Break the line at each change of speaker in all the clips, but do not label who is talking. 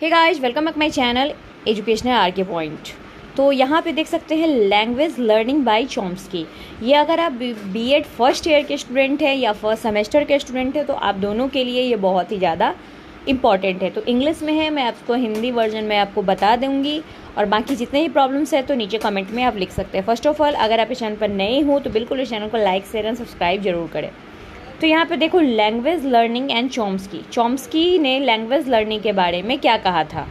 Hey guys, welcome back my channel educational R K point. तो यहाँ पे देख सकते हैं लैंग्वेज लर्निंग बाय चॉम्स्की। ये अगर आप बीएड फर्स्ट ईयर के स्टूडेंट हैं या फर्स्ट सेमेस्टर के स्टूडेंट हैं तो आप दोनों के लिए ये बहुत ही ज़्यादा इंपॉर्टेंट है। तो इंग्लिश में है, मैं आपको हिंदी वर्जन में आपको बता दूँगी और बाकी जितने भी प्रॉब्लम्स है तो नीचे कमेंट में आप लिख सकते हैं। फर्स्ट ऑफ ऑल, अगर आप इस चैनल पर नए हो तो बिल्कुल इस चैनल को लाइक शेयर एंड सब्सक्राइब जरूर करें। तो यहाँ पे देखो, लैंग्वेज लर्निंग एंड चॉम्स्की ने लैंग्वेज लर्निंग के बारे में क्या कहा था।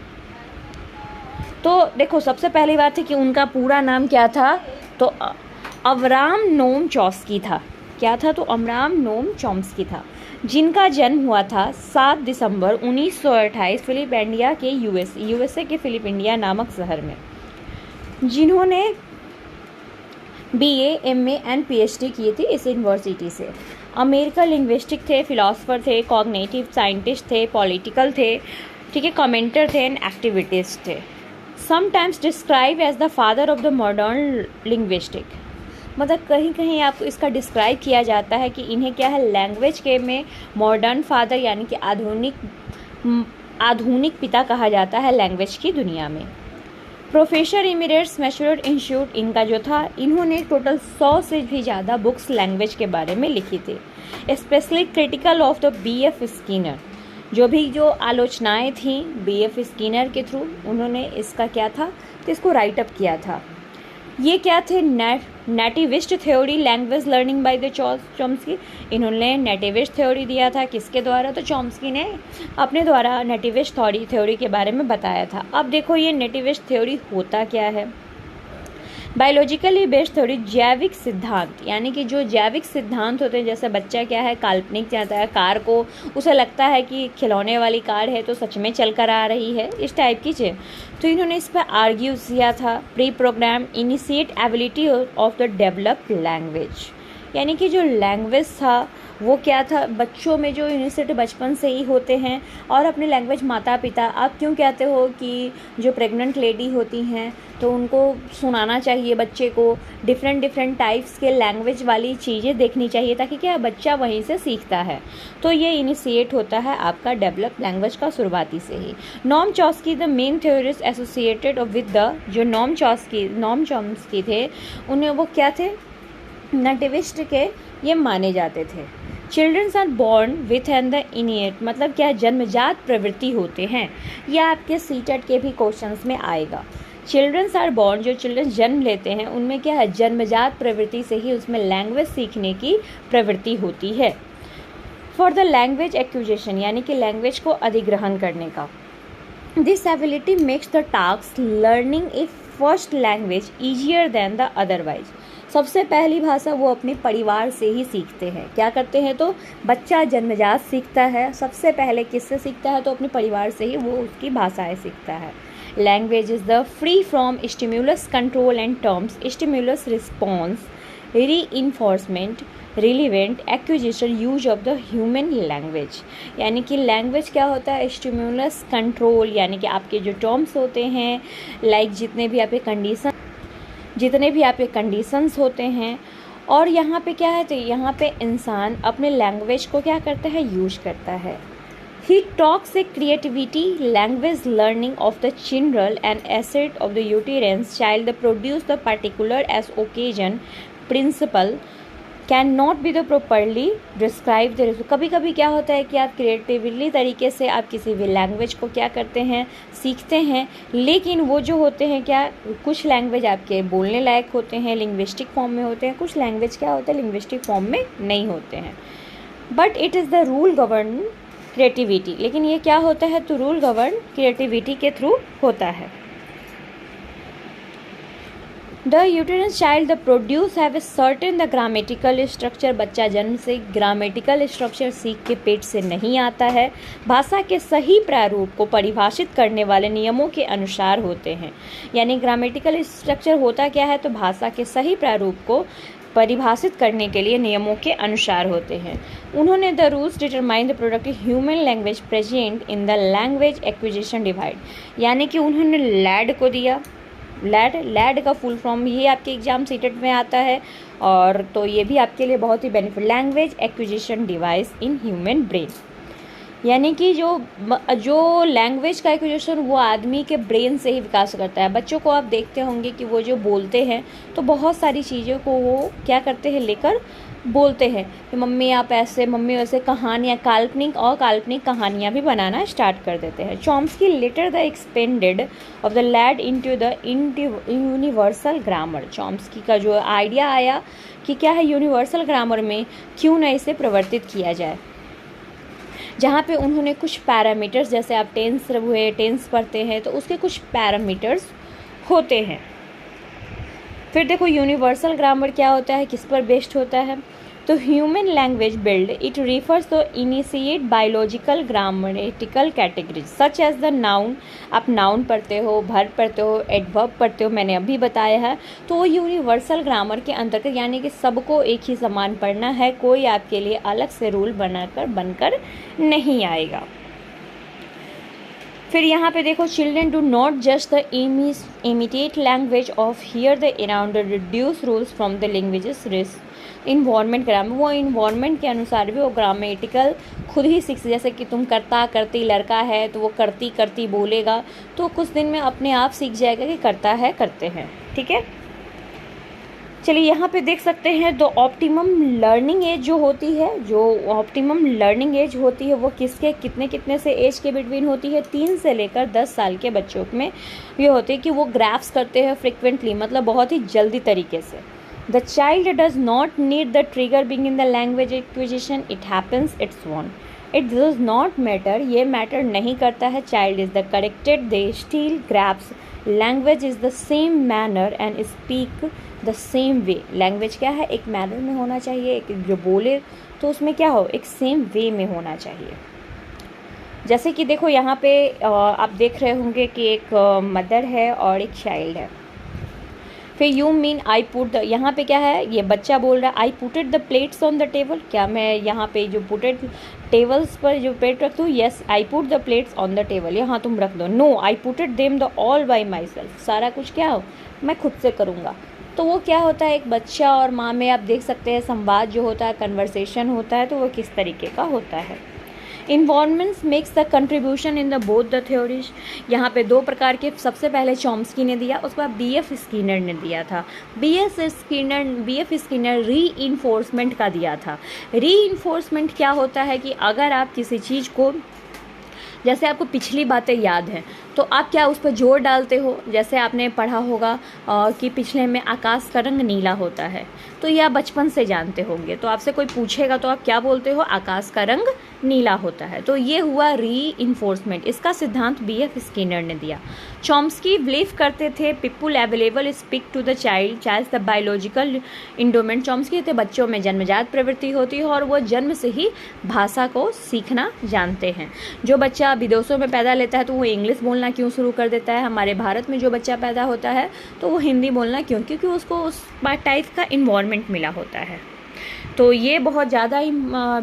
तो देखो, सबसे पहली बात है कि उनका पूरा नाम क्या था। तो अवराम नोम चॉम्स्की था। क्या था? तो अवराम नोम चॉम्स्की था, जिनका जन्म हुआ था 7 दिसंबर 1928 फिलिपिंडिया के यूएसए के फिलिपिंडिया नामक शहर में, जिन्होंने बीए, एमए एंड पीएचडी की थी इस यूनिवर्सिटी से। अमेरिकन लिंग्विस्टिक थे, फिलोसफर थे, कॉग्निटिव साइंटिस्ट थे, पॉलिटिकल थे, ठीक है, कमेंटर थे एंड एक्टिविटिस्ट थे। Sometimes describe as the father of the modern linguistic. मतलब कहीं कहीं आपको इसका डिस्क्राइब किया जाता है कि इन्हें क्या है, लैंग्वेज के में मॉडर्न फादर यानी कि आधुनिक पिता कहा जाता है लैंग्वेज की दुनिया में। प्रोफेसर इमिरेट्स मैसूरेट इंस्टीट्यूट इनका जो था, इन्होंने टोटल 100 से भी ज़्यादा बुक्स लैंग्वेज के बारे में लिखी थी। Specially critical of the BF Skinner, जो आलोचनाएं थी बीएफ स्किनर के थ्रू, उन्होंने इसका क्या था, तो इसको राइट अप किया था। ये क्या थे? Nativist theory language learning by the Chomsky. इन्होंने नेटिविस्ट थ्योरी दिया था, किसके द्वारा? तो चॉम्स्की ने अपने द्वारा नेटिविस्ट थ्योरी के बारे में बताया था। अब देखो, ये नेटिविस्ट थ्योरी होता क्या है? बायोलॉजिकली बेस्ड थ्योरी, जैविक सिद्धांत, यानी कि जो जैविक सिद्धांत होते हैं, जैसे बच्चा क्या है, काल्पनिक चाहता है कार को, उसे लगता है कि खिलौने वाली कार है तो सच में चल कर आ रही है, इस टाइप की चीज़। तो इन्होंने इस पर आर्ग्यू किया था। Pre program initiate ability of the developed language, यानी कि जो लैंग्वेज था वो क्या था, बच्चों में जो इनिशिएट बचपन से ही होते हैं। और अपने लैंग्वेज माता पिता, आप क्यों कहते हो कि जो प्रेग्नेंट लेडी होती हैं तो उनको सुनाना चाहिए बच्चे को, डिफरेंट टाइप्स के लैंग्वेज वाली चीज़ें देखनी चाहिए, ताकि क्या बच्चा वहीं से सीखता है। तो ये इनिशिएट होता है आपका डेवलप लैंग्वेज का शुरुआती से ही। Noam Chomsky the main theorist associated with the, जो नोम चॉम्स्की थे, उन्हें वो क्या थे, नेटिविस्ट के ये माने जाते थे। Childrens are born with an the innate, मतलब क्या, जन्मजात प्रवृत्ति होते हैं। यह आपके सीटेट के भी क्वेश्चंस में आएगा। चिल्ड्रंस आर बॉर्न, जो चिल्ड्रंस जन्म लेते हैं उनमें क्या है, जन्मजात प्रवृत्ति से ही उसमें लैंग्वेज सीखने की प्रवृत्ति होती है। फॉर द लैंग्वेज एक्विजिशन, यानी कि लैंग्वेज को अधिग्रहण करने का। This ability makes the task learning A first language easier than the otherwise. सबसे पहली भाषा वो अपने परिवार से ही सीखते हैं। क्या करते हैं? तो बच्चा जन्मजात सीखता है, सबसे पहले किससे सीखता है? तो अपने परिवार से ही वो उसकी भाषाएं सीखता है। Language is the free from stimulus control and terms, stimulus response, reinforcement, relevant, acquisition, use of the human language. यानी कि लैंग्वेज क्या होता है, स्टिम्युलस कंट्रोल, यानी कि आपके जो टर्म्स होते हैं, लाइक जितने भी आपके कंडीशंस होते हैं। और यहाँ पे क्या है, तो यहाँ पे इंसान अपने लैंग्वेज को क्या करता है, यूज करता है। He talks a creativity language learning of the children and asset of the utterance child produce the particular as occasion principle can not be the properly describe the. कभी कभी क्या होता है कि आप क्रिएटिवली तरीके से आप किसी भी लैंग्वेज को क्या करते हैं, सीखते हैं, लेकिन वो जो होते हैं क्या, कुछ लैंग्वेज आपके बोलने लायक होते हैं, लिंग्विस्टिक फॉर्म में होते हैं, कुछ लैंग्वेज क्या होते हैं, लिंग्विस्टिक फॉर्म में नहीं होते हैं। But it is the rule govern creativity, लेकिन ये क्या होता है, तो रूल गवर्न क्रिएटिविटी के थ्रू होता है। The uterus child the produce have a certain the grammatical structure, बच्चा जन्म से ग्रामेटिकल स्ट्रक्चर सीख के पेट से नहीं आता है। भाषा के सही प्रारूप को परिभाषित करने वाले नियमों के अनुसार होते हैं। यानी ग्रामेटिकल स्ट्रक्चर होता क्या है, तो भाषा के सही प्रारूप को परिभाषित करने के लिए नियमों के अनुसार होते हैं। उन्होंने the rules determine the productive human language present in the language acquisition divide, यानी कि उन्होंने लैड को दिया। लैड का फुल फॉर्म ये आपके एग्जाम सीटेट में आता है, और तो ये भी आपके लिए बहुत ही benefit, language acquisition device in human brain. यानी कि जो लैंग्वेज का एक्विजिशन वो आदमी के ब्रेन से ही विकास करता है। बच्चों को आप देखते होंगे कि वो जो बोलते हैं तो बहुत सारी चीज़ों को वो क्या करते हैं, लेकर बोलते हैं कि मम्मी आप ऐसे, मम्मी वैसे, कहानियाँ, काल्पनिक और काल्पनिक कहानियाँ भी बनाना स्टार्ट कर देते हैं। Chomsky later the expanded of the LAD into the universal grammar. Chomsky का जो आइडिया आया कि क्या है यूनिवर्सल ग्रामर में क्यों न इसे प्रवर्तित किया जाए, जहाँ पे उन्होंने कुछ पैरामीटर्स, जैसे आप टेंस पढ़ते हैं तो उसके कुछ पैरामीटर्स होते हैं। फिर देखो यूनिवर्सल ग्रामर क्या होता है, किस पर बेस्ड होता है, तो human language build it refers to initiate biological grammatical categories such as the noun. आप नाउन पढ़ते हो, वर्ब पढ़ते हो, एडवर्ब पढ़ते हो, मैंने अभी बताया है। तो वो यूनिवर्सल ग्रामर के अंतर्गत, यानी कि सबको एक ही समान पढ़ना है, कोई आपके लिए अलग से रूल बनकर नहीं आएगा। फिर यहाँ पे देखो, children do not just the imitate language of here the around reduce rules from the languages risk environment grammar. वो इन्वायरमेंट के अनुसार भी वो ग्रामेटिकल खुद ही सीख, जैसे कि तुम करता करती, लड़का है तो वो करती करती बोलेगा तो कुछ दिन में अपने आप सीख जाएगा कि करता है करते हैं। ठीक है, चलिए यहाँ पे देख सकते हैं तो ऑप्टिमम लर्निंग एज जो होती है वो किसके कितने से एज के बिटवीन होती है, 3 से लेकर 10 साल के बच्चों में ये होती है कि वो ग्रैप्स करते हैं फ्रिक्वेंटली, मतलब बहुत ही जल्दी तरीके से। The child does not need the trigger being in the language acquisition, it happens its own, it does not matter, ये मैटर नहीं करता है। Child is the corrected, they still grasps, language is the same manner and speak the same way. Language क्या है, एक manner में होना चाहिए, एक जो बोले तो उसमें क्या हो, एक सेम वे में होना चाहिए। जैसे कि देखो यहाँ पे आप देख रहे होंगे कि एक मदर है और एक चाइल्ड है। फिर you mean I put the, यहाँ पे क्या है, ये बच्चा बोल रहा है I putted the plates on the table, क्या मैं यहाँ पे जो पुटेड टेबल्स पर जो प्लेट रख दूँ, yes I put the plates on the table, यहाँ तुम रख दो। No I putted them the all by myself, सारा कुछ क्या हो, मैं खुद से करूँगा। तो वो क्या होता है, एक बच्चा और माँ में आप देख सकते हैं संवाद जो होता है, कन्वर्सेशन होता है, तो वो किस तरीके का होता है। Environments makes the contribution in the both the theories. यहाँ पे 2 प्रकार के, सबसे पहले चॉम्स्की ने दिया, उसके बाद BF स्किनर ने दिया था। BF स्किनर री-इन्फोर्समेंट का दिया था। री-इन्फोर्समेंट क्या होता है कि अगर आप किसी चीज़ को, जैसे आपको पिछली बातें याद हैं तो आप क्या उस पर जोर डालते हो, जैसे आपने पढ़ा होगा कि पिछले में आकाश का रंग नीला होता है, तो ये आप बचपन से जानते होंगे। तो आपसे कोई पूछेगा तो आप क्या बोलते हो, आकाश का रंग नीला होता है। तो ये हुआ री-इन्फोर्समेंट, इसका सिद्धांत BF स्किनर ने दिया। चॉम्स्की बिलीव करते थे people available speak to the child the biological endowment. Chomsky थे बच्चों में जन्मजात प्रवृत्ति होती है और वो जन्म से ही भाषा को सीखना जानते हैं। जो बच्चा विदेशों में पैदा लेता है तो वो इंग्लिश बोलना क्यों शुरू कर देता है, हमारे भारत में जो बच्चा पैदा होता है तो वो हिंदी बोलना क्यों, क्योंकि उसको उस टाइप का इन्वायरमेंट मिला होता है। तो ये बहुत ज़्यादा ही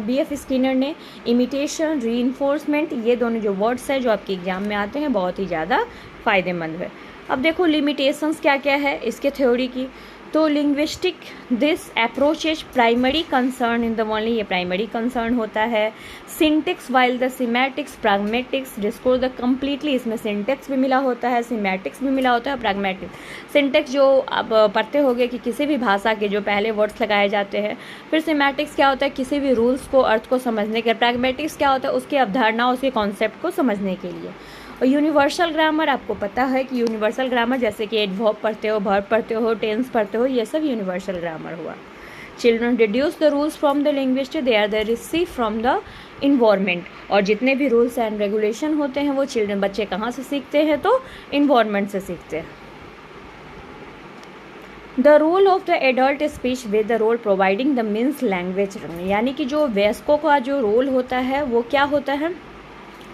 BF स्किनर ने इमिटेशन, रीइंफोर्समेंट, ये दोनों जो वर्ड्स हैं जो आपके एग्जाम में आते हैं बहुत ही ज़्यादा फ़ायदेमंद है। अब देखो लिमिटेशंस क्या क्या है इसके थ्योरी की। तो linguistic this approach is primary concern in the only, ये प्राइमरी कंसर्न होता है। Syntax while the semantics pragmatics discourse the completely, इसमें सिंटेक्स भी मिला होता है, सिमेटिक्स भी मिला होता है, प्रैग्मेटिक्स। सिंटेक्स जो आप पढ़ते होंगे कि किसी भी भाषा के जो पहले वर्ड्स लगाए जाते हैं। फिर सिमेटिक्स क्या होता है, किसी भी रूल्स को, अर्थ को समझने के। प्रैग्मेटिक्स क्या होता है, उसकी अवधारणा, उसके कॉन्सेप्ट को समझने के लिए। और यूनिवर्सल ग्रामर, आपको पता है कि यूनिवर्सल ग्रामर जैसे कि एडवर्ब पढ़ते हो, वर्ब पढ़ते हो, टेंस पढ़ते हो, ये सब यूनिवर्सल ग्रामर हुआ। Children deduce the rules from the language, they are the receive from the environment. और जितने भी रूल्स एंड रेगुलेशन होते हैं वो चिल्ड्रन, बच्चे कहाँ से सीखते हैं, तो इन्वायरमेंट से सीखते हैं। The role of the adult speech with the role providing the means language, यानी कि जो वयस्कों का जो रोल होता है वो क्या होता है,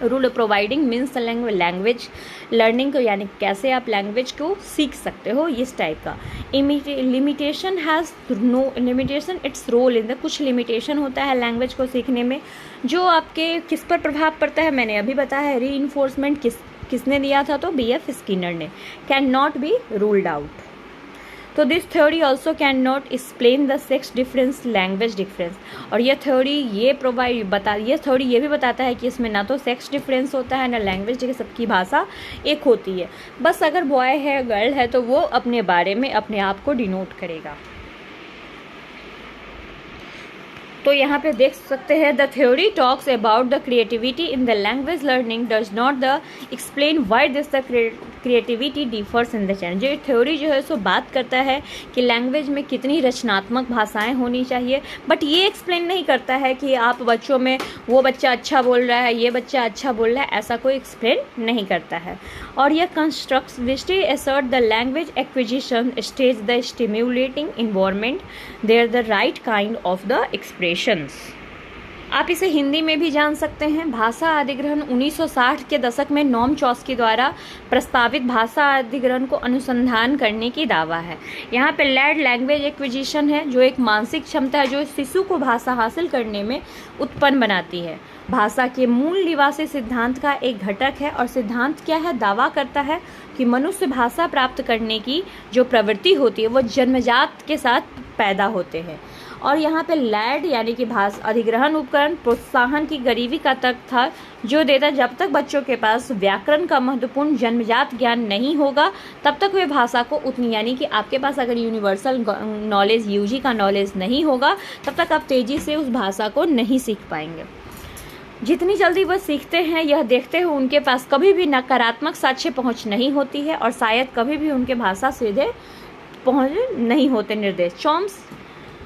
rule providing means language learning को, यानी कैसे आप लैंग्वेज को सीख सकते हो, इस टाइप का। Limitation has no limitation its role in the, कुछ लिमिटेशन होता है लैंग्वेज को सीखने में जो आपके किस पर प्रभाव पड़ता है, मैंने अभी बताया है। री-इन्फोर्समेंट किसने दिया था, तो BF स्किनर ने। Can not be ruled out. तो this theory also can not explain the sex difference, language difference. और ये थ्योरी ये थ्योरी ये भी बताता है कि इसमें ना तो सेक्स डिफरेंस होता है ना लैंग्वेज, सबकी भाषा एक होती है। बस अगर बॉय है गर्ल है तो वो अपने बारे में अपने आप को डिनोट करेगा। तो यहाँ पे देख सकते हैं, the theory talks about the creativity in the language learning does not the explain why this the creativity differs in the channel. जो थ्योरी जो है सो बात करता है कि लैंग्वेज में कितनी रचनात्मक भाषाएं होनी चाहिए, बट ये एक्सप्लेन नहीं करता है कि आप बच्चों में वो बच्चा अच्छा बोल रहा है, ये बच्चा अच्छा बोल रहा है, ऐसा कोई एक्सप्लेन नहीं करता है। और यह constructivity assert the language acquisition stage the stimulating environment there the right kind of the expression. आप इसे हिंदी में भी जान सकते हैं। भाषा अधिग्रहण 1960 के दशक में नोम चॉम्स्की द्वारा प्रस्तावित भाषा अधिग्रहण को अनुसंधान करने की दावा है। यहाँ पे लैड लैंग्वेज एक्विजिशन है, जो एक मानसिक क्षमता है जो शिशु को भाषा हासिल करने में उत्पन्न बनाती है। भाषा के मूल निवासी सिद्धांत का एक घटक है। और सिद्धांत क्या है? दावा करता है कि मनुष्य भाषा प्राप्त करने की जो प्रवृत्ति होती है वो जन्मजात के साथ पैदा होते हैं। और यहाँ पे लैड यानी कि भाषा अधिग्रहण उपकरण प्रोत्साहन की गरीबी का तर्क था, जो देता जब तक बच्चों के पास व्याकरण का महत्वपूर्ण जन्मजात ज्ञान नहीं होगा तब तक वे भाषा को उतनी, यानी कि आपके पास अगर यूनिवर्सल नॉलेज यूजी का नॉलेज नहीं होगा तब तक आप तेजी से उस भाषा को नहीं सीख पाएंगे। जितनी जल्दी वह सीखते हैं यह देखते हुए उनके पास कभी भी नकारात्मक साक्ष्य पहुंच नहीं होती है और शायद कभी भी उनके भाषा सीधे पहुंच नहीं होते निर्देश। चॉम्स्की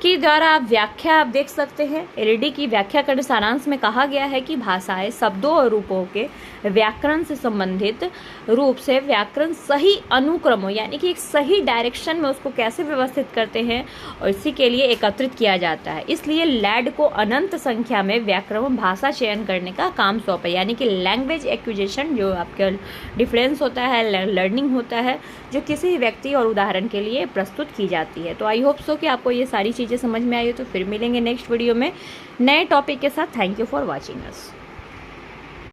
की द्वारा आप व्याख्या आप देख सकते हैं। एलईडी की व्याख्या करने सारांश में कहा गया है कि भाषाएं शब्दों और रूपों के व्याकरण से संबंधित रूप से व्याकरण सही अनुक्रमों यानी कि एक सही डायरेक्शन में उसको कैसे व्यवस्थित करते हैं और इसी के लिए एकत्रित किया जाता है। इसलिए लैड को अनंत संख्या में व्याकरण भाषा चयन करने का काम सौंपा, यानी कि लैंग्वेज एक्विजिशन जो आपका डिफरेंस होता है, लर्निंग होता है, जो किसी व्यक्ति और उदाहरण के लिए प्रस्तुत की जाती है। तो आई होप सो कि आपको ये सारी चीज़ें समझ में आई हो। तो फिर मिलेंगे नेक्स्ट वीडियो में नए टॉपिक के साथ। Thank you for watching us.